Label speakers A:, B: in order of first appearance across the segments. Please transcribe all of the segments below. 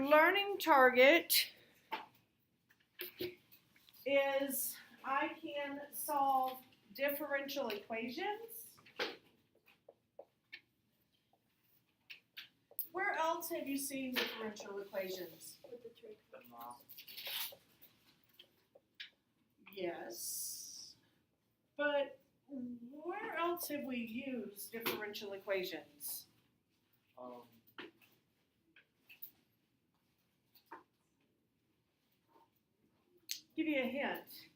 A: learning target is I can solve differential equations. Where else have you seen differential equations?
B: With the trig.
A: Yes. But where else have we used differential equations? Give you a hint.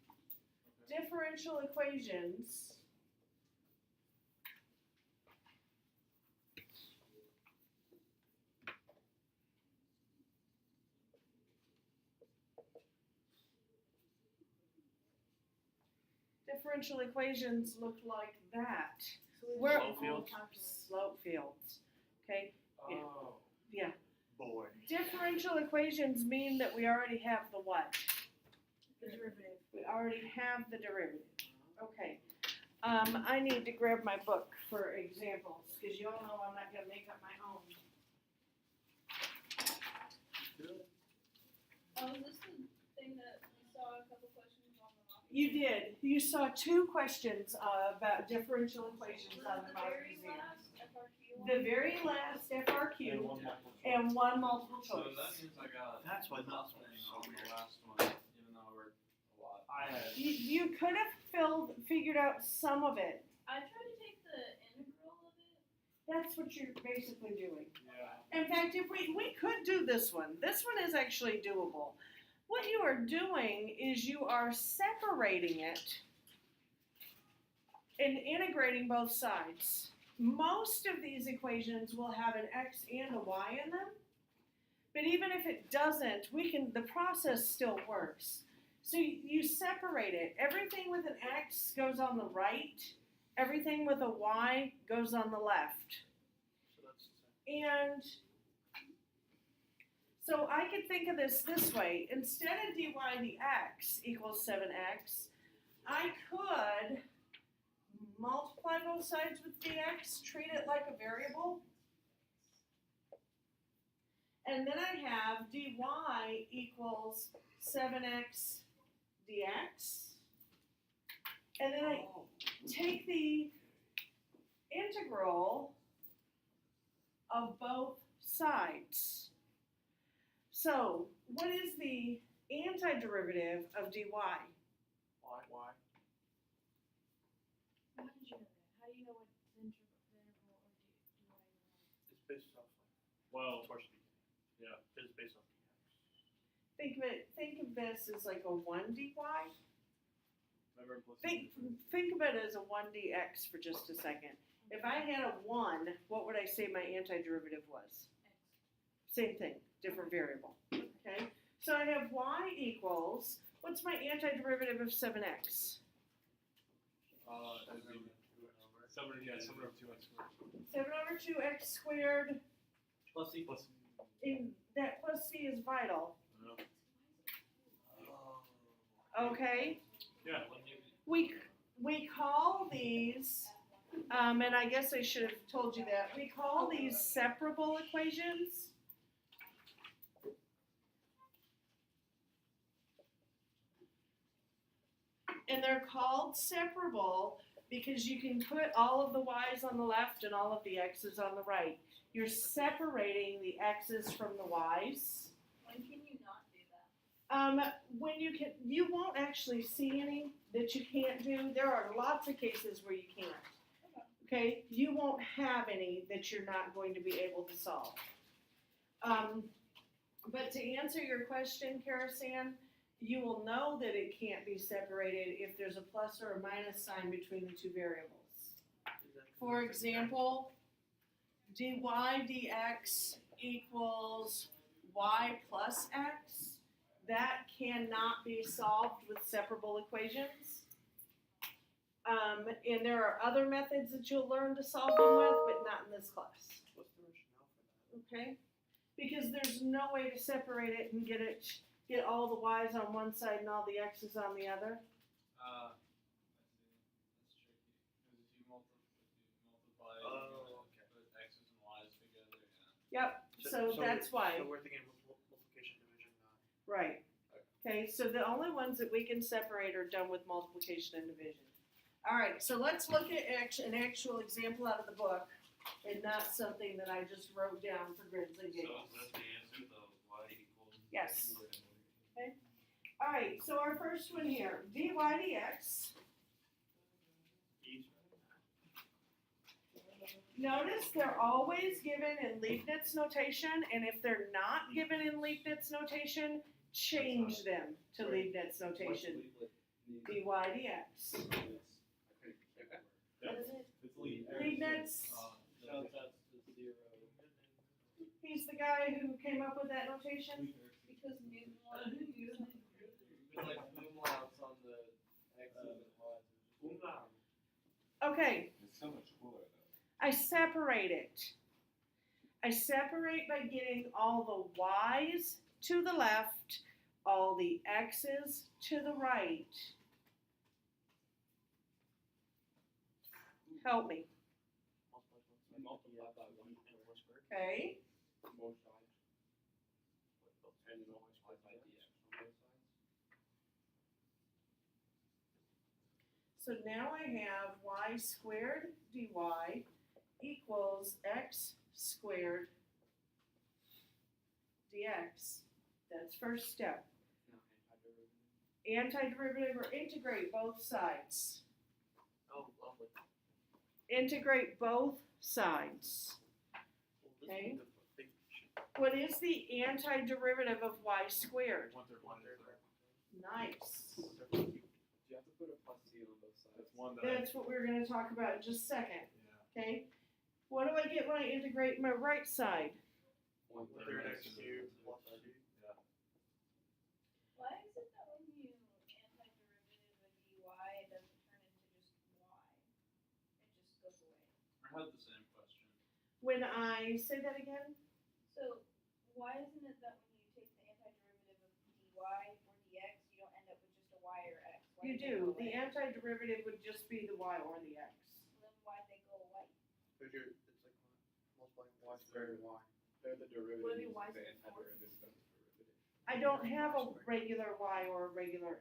A: Differential equations look like that. Where
C: Slope fields?
A: Slope fields. Okay.
C: Oh.
A: Yeah.
C: Boy.
A: Differential equations mean that we already have the what?
B: The derivative.
A: We already have the derivative. Okay. I need to grab my book for examples because you all know I'm not going to make up my own.
B: Oh, is this the thing that we saw a couple questions on the mock?
A: You did. You saw 2 questions about differential equations on the mock exam. The very last FRQ and one multiple
D: So
A: choice.
D: that means I got
C: That's why
D: nothing
C: that's
D: on
C: so
D: the
C: weird.
D: last one, even though I worked a lot.
C: I had.
A: You could have figured out some of it.
B: I tried to take the integral of it.
A: That's what you're basically doing.
D: Yeah.
A: In fact, if we could do this one. This one is actually doable. What you are doing is you are separating it and integrating both sides. Most of these equations will have an x and a y in them. But even if it doesn't, the process still works. So you separate it. Everything with an x goes on the right. Everything with a y goes on the left.
C: So that's the same.
A: And so I could think of this way. Instead of dy dx equals 7x, I could multiply both sides with dx, treat it like a variable. And then I have dy equals 7x dx. And then I take the integral of both sides. So, what is the antiderivative of dy?
C: Why?
B: How did you know that? How do you know what the integral of dy
C: It's based off. Well, towards the beginning. Yeah, it's based off dx.
A: Think of this as like a 1 dy.
C: Remember
A: Think of it as a 1 dx for just a second. If I had a 1, what would I say my antiderivative was? Same thing, different variable. Okay? So I have y equals, what's my antiderivative of 7x?
D: It'd be 7 over 2x squared.
A: 7 over 2x squared.
C: Plus c plus.
A: That plus c is vital. Okay?
C: Yeah.
A: We call these, and I guess I should have told you that, we call these separable equations. And they're called separable because you can put all of the y's on the left and all of the x's on the right. You're separating the x's from the y's.
B: When can you not do that?
A: When you won't actually see any that you can't do. There are lots of cases where you can't. Okay, you won't have any that you're not going to be able to solve. But to answer your question, Karasan, you will know that it can't be separated if there's a plus or a minus sign between the two variables. For example, dy dx equals y plus x. That cannot be solved with separable equations. And there are other methods that you'll learn to solve them with, but not in this class.
C: What's the rationale for that?
A: Okay? Because there's no way to separate it and get all the y's on one side and all the x's on the other.
D: I see. That's tricky. Because if you multiply,
C: Oh, okay.
D: put x's and y's together, yeah.
A: Yep. So that's why.
C: So we're thinking multiply
A: Okay, so the only ones that we can separate are done with multiplication and division. All right, so let's look at an actual example out of the book and not something that I just wrote down for grins and
E: So
A: giggles.
E: is that the answer, the y equals?
A: Yes. All right, so our first one here, dy dx.
C: Each.
A: Notice they're always given in Leibniz notation, and if they're not given in Leibniz notation, change them to Leibniz notation. Dy dx. What is it?
D: It's lead.
A: Leibniz.
D: Shouts out to 0.
A: He's the guy who came up with that notation.
B: Because Newton wanted to use it.
D: It's like umlauts on the x's and y's.
A: Okay,
F: It's so much cooler though.
A: I separate it. I separate by getting all the y's to the left, all the x's to the right. Help me,
D: Multiply by 1
A: okay?
D: both sides. And multiply by dx on both sides.
A: So now I have y squared dy equals x squared dx. That's first step.
D: Now
A: Antiderivative or integrate both sides.
C: Oh, lovely.
A: Integrate both sides.
C: Well, this
A: Okay.
C: is the big issue.
A: What is the antiderivative of y squared?
C: 1/3.
A: Nice.
D: Do you have to put a plus c on both sides?
C: That's one that.
A: That's what we're going to talk about in just a second.
C: Yeah.
A: Okay? What do I get when I integrate my right side?
C: 1/3 x cubed plus 2. Yeah.
B: Why is it that when you antiderivative of dy, it doesn't turn into just y? It just goes away.
D: I had the same question.
A: When I say that again?
B: So why isn't it that when you take the antiderivative of dy or dx, you don't end up with just a y or x? Why
A: You
B: do they
A: do.
B: go
A: The
B: away?
A: antiderivative would just be the y or the x.
B: Then why'd they go away?
C: Because it's like multiplying y
D: squared
C: and y.
D: They're the derivatives.
B: What do y
D: the
B: stand for?
D: antiderivative of the derivative.
A: I don't have a regular y or a regular.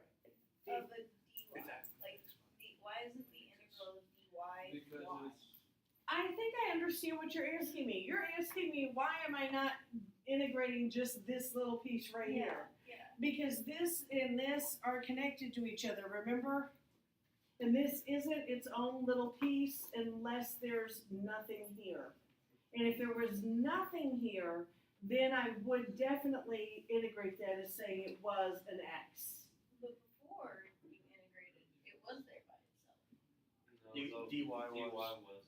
B: Of a dy.
C: Exactly.
B: Like, why isn't the integral of dy
D: Because
B: y?
D: it's
A: I think I understand what you're asking me. You're asking me why am I not integrating just this little piece right here?
B: Yeah.
A: Because this and this are connected to each other, remember? And this isn't its own little piece unless there's nothing here. And if there was nothing here, then I would definitely integrate that as saying it was an x.
B: But before you integrated, it was there by itself.
E: No,
C: dy
E: dy
C: was-
E: was, and she made it a 1.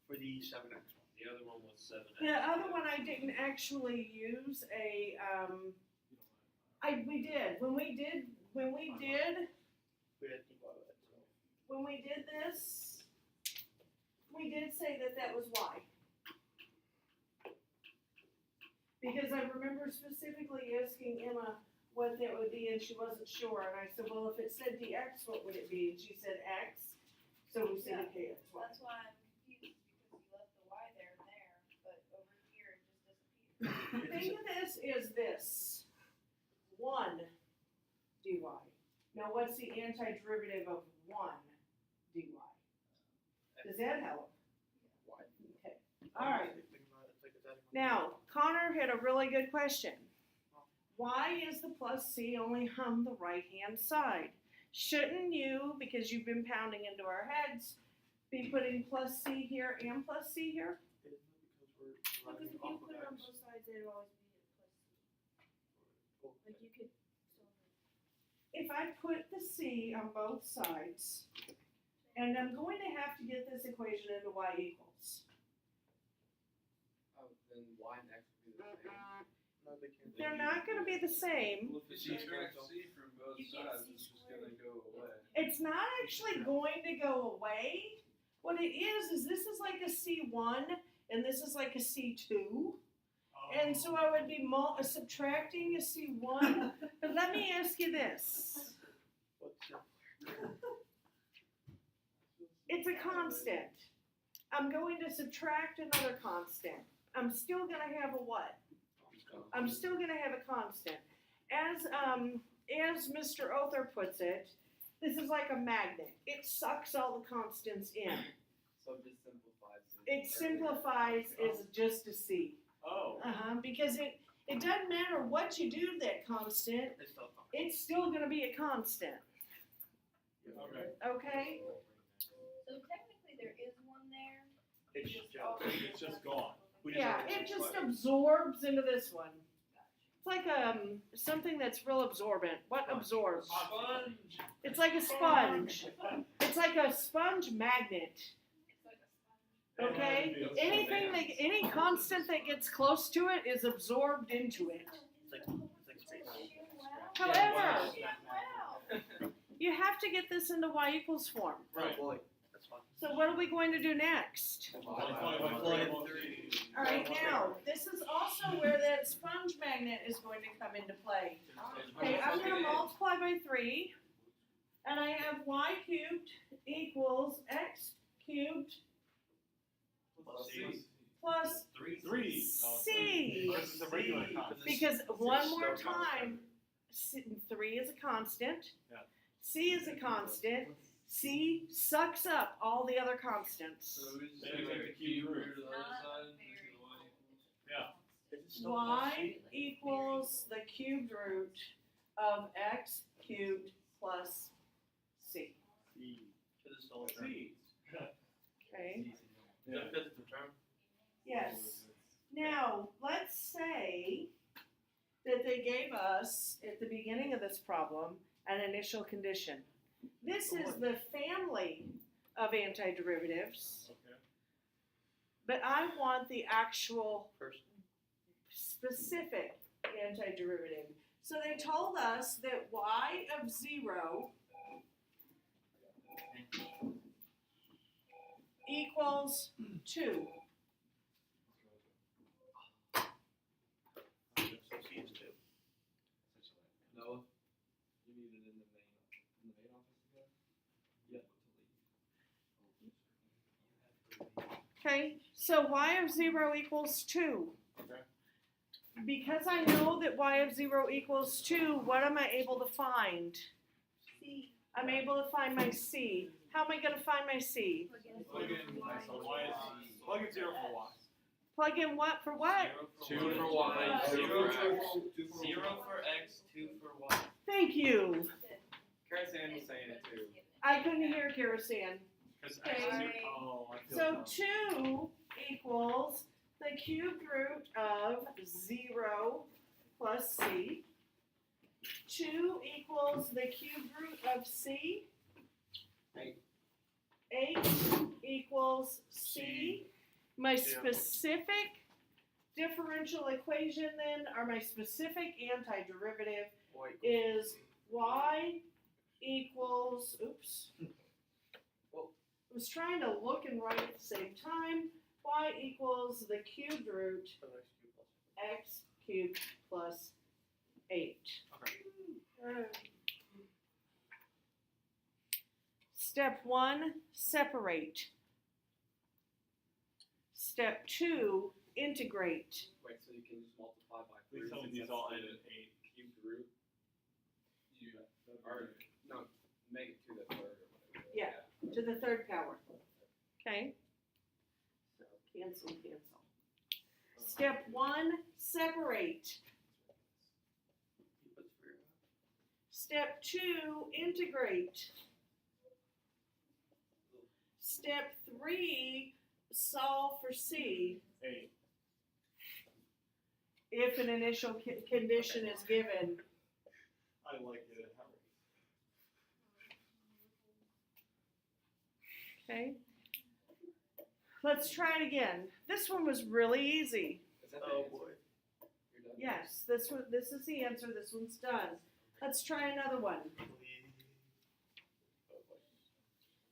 C: For the 7x one.
E: The other one was 7x.
A: The other one I didn't actually use a we did. When we did
C: We had dy by itself.
A: when we did this, we did say that that was y. Because I remember specifically asking Emma what that would be, and she wasn't sure. And I said, well, if it said dx, what would it be? And she said x. So we said, okay, it's y.
B: That's why I'm confused, because you left the y there and there, but over here it just disappeared.
A: Think of this as this. 1 dy. Now what's the antiderivative of 1 dy? Does that help?
C: Y.
A: Okay. All right.
C: Think about it, it's like it's adding one.
A: Now, Connor had a really good question. Why is the plus c only on the right-hand side? Shouldn't you, because you've been pounding into our heads, be putting plus c here and plus c here?
C: Isn't it because we're
B: Because
C: running
B: if you
C: off
B: put
C: of
B: it on
C: x?
B: both sides, it'd always be a plus c.
C: Well,
B: Like you could,
A: If I put the c on both sides, and I'm going to have to get this equation into y equals.
D: Oh, then y and x would be the same.
C: No, they can't.
A: They're not going to be the same.
D: Well, if you subtract c from both
B: You get
D: sides,
B: c
D: it's just gonna go away.
A: It's not actually going to go away. What it is this is like a C1 and this is like a C2. And so I would be subtracting a C1. But let me ask you this.
C: What's your
A: It's a constant. I'm going to subtract another constant. I'm still going to have a what? I'm still gonna have a constant. As Mr. Other puts it, this is like a magnet. It sucks all the constants in.
D: So it just simplifies it.
A: It simplifies is just a C.
C: Oh.
A: Because it doesn't matter what you do to that constant,
E: It's still fine.
A: it's still gonna be a constant,
C: Okay.
A: okay?
B: So technically there is one there.
C: It's
B: It's
C: just gone.
A: Yeah, it just absorbs into this one. It's like something that's real absorbent. What absorbs?
E: Sponge.
A: It's like a sponge. It's like a sponge magnet.
B: It's like a sponge.
A: Okay? Any constant that gets close to it is absorbed into it. However,
B: Wow.
A: you have to get this into y equals form.
C: Right.
E: That's fine.
A: So what are we going to do next? All right, now, this is also where that sponge magnet is going to come into play. Okay, I'm going to multiply by 3, and I have y cubed equals x cubed plus
C: Three.
A: c.
C: Because it's a regular constant.
A: Because one more time, 3 is a constant,
C: Yeah.
A: c is a constant, c sucks up all the other constants.
D: So we just
C: Then
D: take
C: you
D: like
C: take
D: the
C: the cube
D: cube
C: root.
D: root of the other
B: Not
D: side,
B: very
D: make it y equals.
C: Yeah.
A: Y equals the cubed root of x cubed plus c.
E: Because it's still a term.
C: C.
A: Okay?
C: Yeah.
E: Because it's a term.
A: Yes. Now, let's say that they gave us, at the beginning of this problem, an initial condition. This is the family of antiderivatives,
C: Okay.
A: but I want the actual
E: First.
A: specific antiderivative. So they told us that y of 0 equals 2.
E: So C is 2.
D: No, you need it in the main office again. Yeah.
A: Okay, so y of 0 equals 2.
C: Okay.
A: Because I know that y of 0 equals 2, what am I able to find?
B: C.
A: I'm able to find my c. How am I going to find my c?
C: Plug in 0 for y.
A: Plug in what for what?
D: 2 for y, 0 for x.
E: 0 for x, 2 for y.
A: Thank you.
D: Karasan was saying it too.
A: I couldn't hear Karasan.
C: Because
A: Okay.
C: x is 0. Oh, I feel
A: So
C: dumb.
A: 2 equals the cubed root of 0 plus c. 2 equals the cubed root of c. 8 equals c. My specific differential equation then, or my specific antiderivative is y equals, oops. I was trying to look and write at the same time. Y equals the cubed root
E: So x cubed plus.
A: x cubed plus 8.
E: Okay.
A: Step 1, separate. Step 2, integrate.
D: Wait, so you can just multiply by
C: Please
D: 3
C: tell me
D: since
C: these
D: that's
C: all
D: the
C: ended in 8.
D: cubed root. You or no, make it to the third or whatever.
A: Yeah. To the third power. Okay? So cancel, cancel. Step 1, separate.
E: He puts 3.
A: Step 2, integrate. Step 3, solve for C
C: 8.
A: if an initial condition is given.
C: I like it.
A: Okay? Let's try it again. This one was really easy.
D: Is that
E: Oh
D: the
E: boy.
D: You're done?
A: Yes, this is the answer. This one's done. Let's try another one.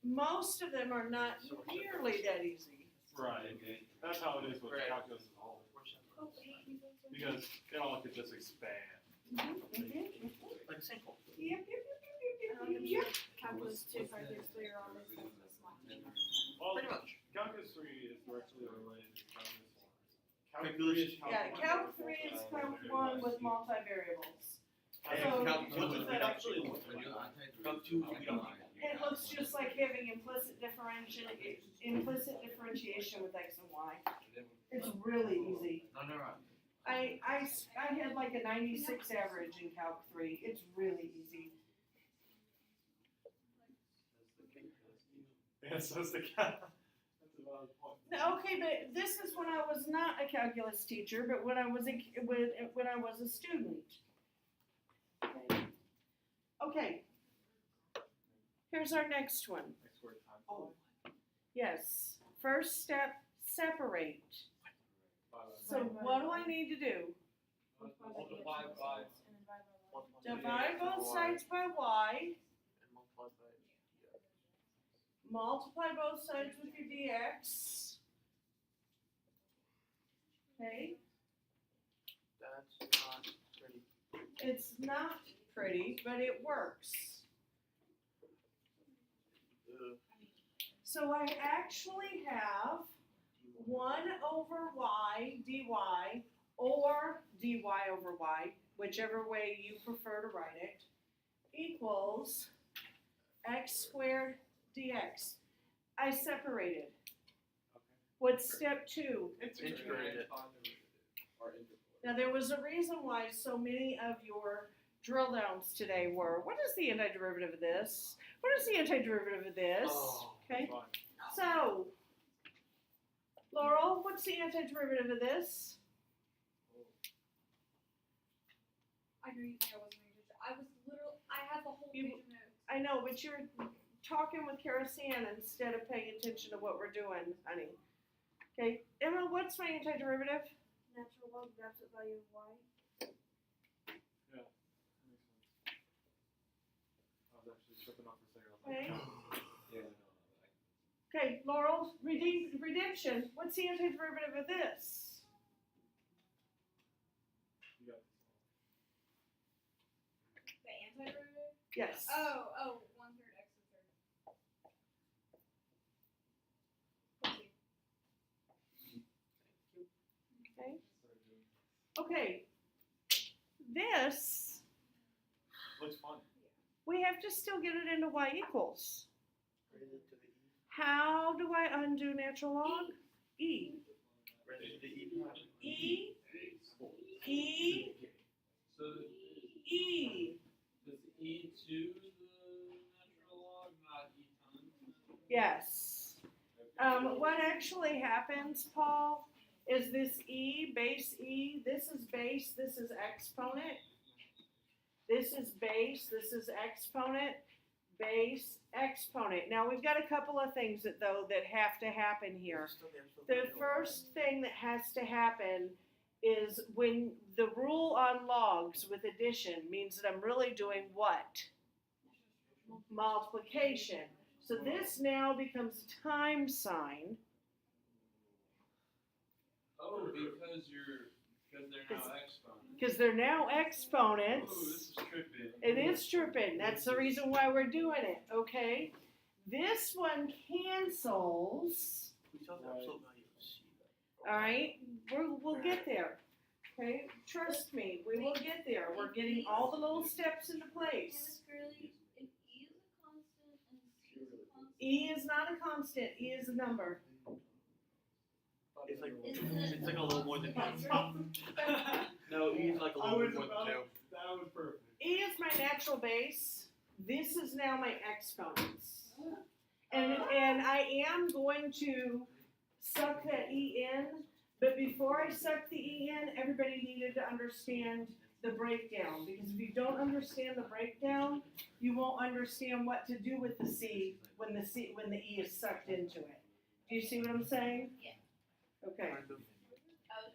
A: Most of them are not nearly that easy.
C: Right. That's how it is with
E: Right.
C: calculus.
B: Oh, wait.
C: Because it all could just expand.
E: Like simple.
A: Yep.
B: Calculus 2, 5, 3 are on this one.
C: Well,
E: Pretty much.
C: calculus 3 is directly related to calculus 1.
E: Calculus.
A: Yeah, Calc 3 is from dealing with multivariables.
E: And
A: So-
E: calc two,
C: What does that actually look
F: When
C: like?
F: you're anti-derivative,
E: Calc two, we don't need
A: It looks just like having implicit differentiation with x and y. It's really easy.
F: No.
A: I had like a 96 average in Calc 3. It's really easy.
C: Yeah, so it's the cat. That's a valid point.
A: Okay, but this is when I was not a calculus teacher, but when I was a student. Okay. Here's our next one.
C: Next word, time.
A: Oh. Yes. First step, separate. So what do I need to do?
D: Multiply by.
A: Divide both sides by y.
E: And multiply by dx.
A: Multiply both sides with your dx. Okay.
E: That's not pretty.
A: It's not pretty, but it works. So I actually have 1 over y dy or dy over y, whichever way you prefer to write it, equals x squared dx. I separated. What's step 2?
E: Integrate it.
D: Or interpolate.
A: Now there was a reason why so many of your drill downs today were, what is the antiderivative of this? What is the antiderivative of this?
E: Oh,
A: Okay,
C: Fine.
A: so, Laurel, what's the antiderivative of this?
B: I know you think I wasn't paying attention. I was literally, I have a whole
A: You-
B: page of notes.
A: I know, but you're talking with Karasan instead of paying attention to what we're doing, honey. Okay, Emma, what's my antiderivative?
B: Natural log of absolute value of y.
C: Yeah. That makes sense. I was actually tripping off for a second. I was like,
A: Okay,
D: Yeah, no.
A: okay, Laurel, redemption, what's the antiderivative of this?
C: you got
B: The antiderivative?
A: Yes.
B: Oh, 1/3 x to the third.
A: Okay. Okay, this,
C: looks fun.
A: we have to still get it into y equals.
E: Raise it to the e.
A: How do I undo natural log? E.
E: Raise it to the e.
A: E. E.
D: So
A: E.
D: does e to the natural log not e times?
A: Yes. What actually happens, Paul, is this e, base e, this is base, this is exponent. This is base, this is exponent, base, exponent. Now we've got a couple of things that have to happen here. The first thing that has to happen is when the rule on logs with addition means that I'm really doing what? Multiplication. So this now becomes a time sign.
D: Oh, because they're now exponents.
A: Because they're now exponents.
D: Oh, this is trippy.
A: It is tripping. That's the reason why we're doing it, okay? This one cancels,
E: We saw the absolute value of c.
A: all right? We'll get there, okay? Trust me, we will get there. We're getting all the little steps into place.
B: Miss Gurley, if E is a constant and C is a constant.
A: E is not a constant, E is a number.
E: It's like
B: Isn't it-
E: it's like a little more than No, e is like a little more than 2.
C: That was perfect.
A: E is my natural base. This is now my exponents. And I am going to suck that E in, but before I suck the E in, everybody needed to understand the breakdown. Because if you don't understand the breakdown, you won't understand what to do with the C when the E is sucked into it. Do you see what I'm saying?
B: Yeah.
A: Okay.
B: I was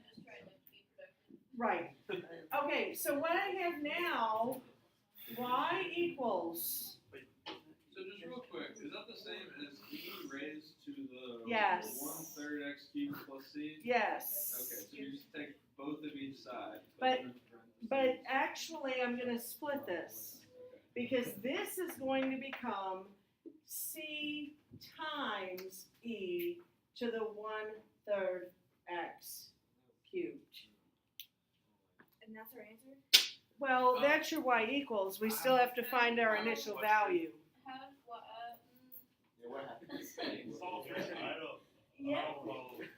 B: just trying to be productive.
A: Right. Okay, so what I have now, y equals,
D: So just real quick, is that the same as e raised to the
A: Yes.
D: 1/3 x cubed plus c?
A: yes.
D: Okay, so you just take both of each side.
A: But-
D: put them in parentheses.
A: But actually, I'm going to split this because this is going to become c times e to the 1/3 x cubed.
B: And that's our answer?
A: Well, that's your y equals, we still have to find our initial value.
B: How, what,
F: Yeah, what happened?
C: Solve for it.
F: I don't.
A: Yeah.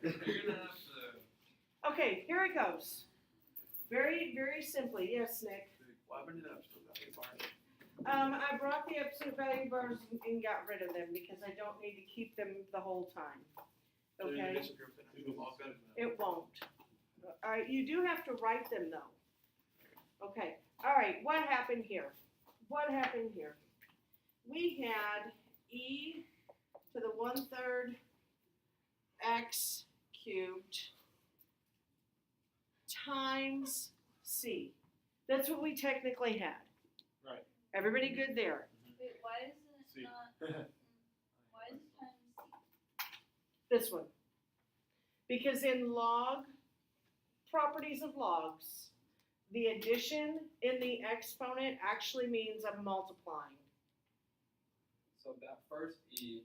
D: You're gonna have to.
A: Okay, here it goes. Very, very simply, yes, Nick.
E: What happened to the absolute value bar?
A: I brought the absolute value bars and got rid of them because I don't need to keep them the whole time.
E: Did it
A: Okay?
E: disappear with the natural log then?
A: It won't. Alright, you do have to write them though. Okay, alright, what happened here? What happened here? We had e to the 1/3 x cubed times c. That's what we technically had.
C: Right.
A: Everybody good there?
B: wait, why is
C: See.
B: it not, why is it times C?
A: This one. Because in log, properties of logs, the addition in the exponent actually means I'm multiplying.
D: So that first e,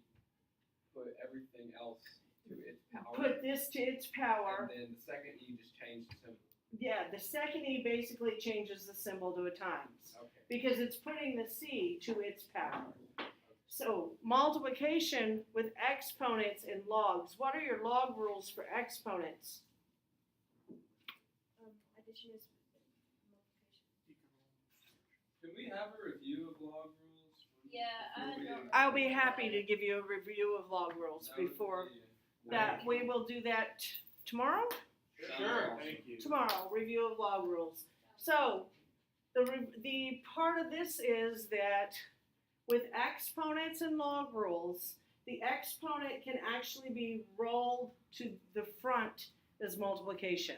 D: put everything else to its power.
A: Put this to its power.
D: And then the second e just changed the symbol.
A: Yeah, the second e basically changes the symbol to a times.
D: Okay.
A: Because it's putting the c to its power. So multiplication with exponents in logs. What are your log rules for exponents?
B: Addition is multiplication.
D: Can we have a review of log rules?
B: Yeah, I don't.
A: I'll be happy to give you a review of log rules
D: That would
A: before
D: be
A: that. We will do that tomorrow?
C: Sure, thank you.
A: Tomorrow, review of log rules. So, the part of this is that with exponents and log rules, the exponent can actually be rolled to the front as multiplication.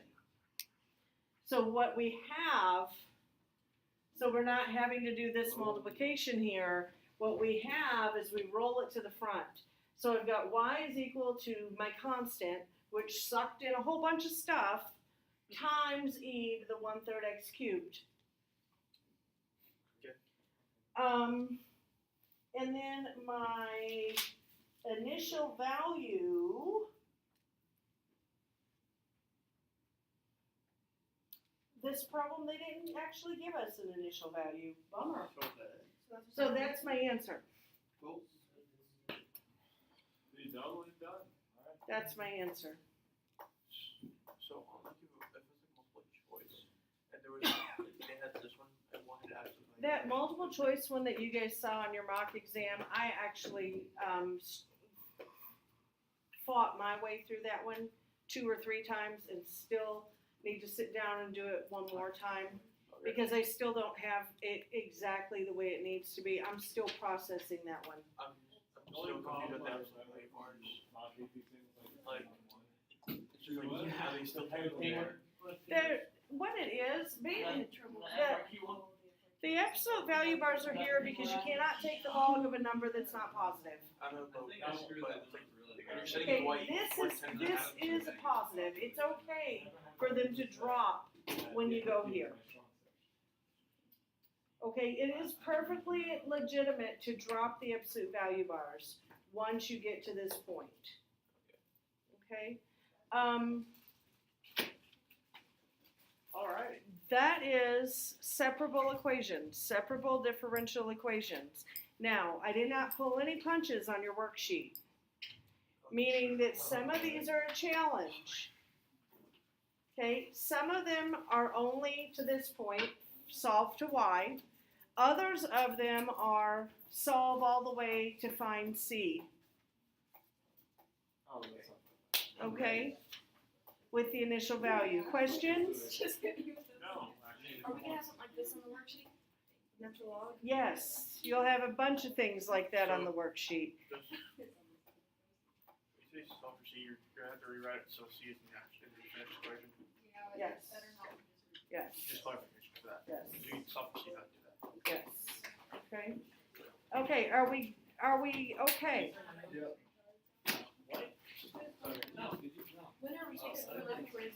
A: So what we have, so we're not having to do this multiplication here, what we have is we roll it to the front. So I've got y is equal to my constant, which sucked in a whole bunch of stuff, times e to the 1/3 x cubed.
E: Okay.
A: And then my initial value, this problem, they didn't actually give us an initial value. Bummer. So that's my answer.
E: Cool.
C: Be done when it's done. Alright.
A: That's my answer.
E: So like if it was like multiple choice and there was they had this one and one had absolute value.
A: That multiple choice one that you guys saw on your mock exam, I actually fought my way through that one 2 or 3 times and still need to sit down and do it one more time
E: Okay.
A: because I still don't have it exactly the way it needs to be. I'm still processing that one.
E: I'm
C: The only
E: so confused
C: problem
E: with the
C: with
E: absolute value bars.
C: not these things
E: Like, it's just like, yeah, they still type them there.
A: What it is, the absolute value bars are here because you cannot take the log of a number that's not positive.
E: I don't know,
D: I think I screwed
E: but
D: that
E: it's like,
D: up really
E: you're
D: bad.
E: setting
A: Okay,
E: the y equals
A: this is a positive. It's okay for them to drop when you go here. Okay, it is perfectly legitimate to drop the absolute value bars once you get to this point. Okay?
E: Alright.
A: That is separable equations, separable differential equations. Now, I did not pull any punches on your worksheet, meaning that some of these are a challenge. Okay, some of them are only to this point, solve to y. Others of them are solve all the way to find c.
C: Oh, that's not.
A: Okay? With the initial value. Questions?
B: Just hit me with this.
C: No, actually.
B: Are we gonna have something like this on the worksheet? Natural log?
A: Yes, you'll have a bunch of things like that on the worksheet.
E: When you say solve for C, you're gonna have to rewrite it so C is in the actual finished equation.
B: Yeah,
A: Yes.
B: it's better not.
A: Yes,
E: Just clarification for that.
A: yes,
E: So you can solve for C, not do that.
A: yes. Okay. Okay, are we okay?
B: When are we taking the quiz?